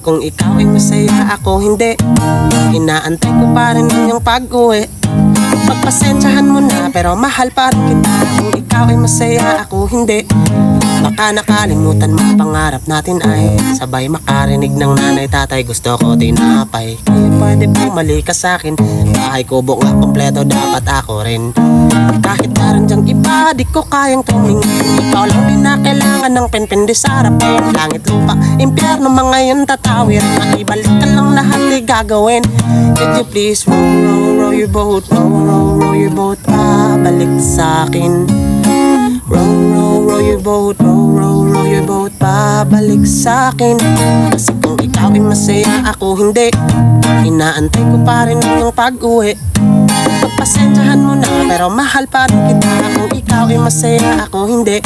kung ikaw ay masaya, ako hindi. Inaantay ko pa rin ang iyong pag-uwi. Pagpasensyahan mo na, pero mahal pa rin kita. Kung ikaw ay masaya, ako hindi. Baka nakalimutan mo pangarap natin ay sabay makarinig ng nanay tatay. Gusto ko tinapay, kaya pwede bumalik ka sa'kin. Bahay kubo nga kompleto, dapat ako rin. Kahit meron dyang iba, di ko kayang tumingin. Ikaw lang din na kailangan ng penpende sa harapan. Langit lupa, impyerno, mga yun tatawir. Maibalik ka lang lahat ay gagawin. Could you please row your boat, row your boat, pabalik sa'kin. Row your boat, row your boat, pabalik sa'kin. Kasi kung ikaw ay masaya, ako hindi. Inaantay ko pa rin ang iyong pag-uwi. Pagpasensyahan mo na, pero mahal pa rin kita. Kung ikaw ay masaya, ako hindi.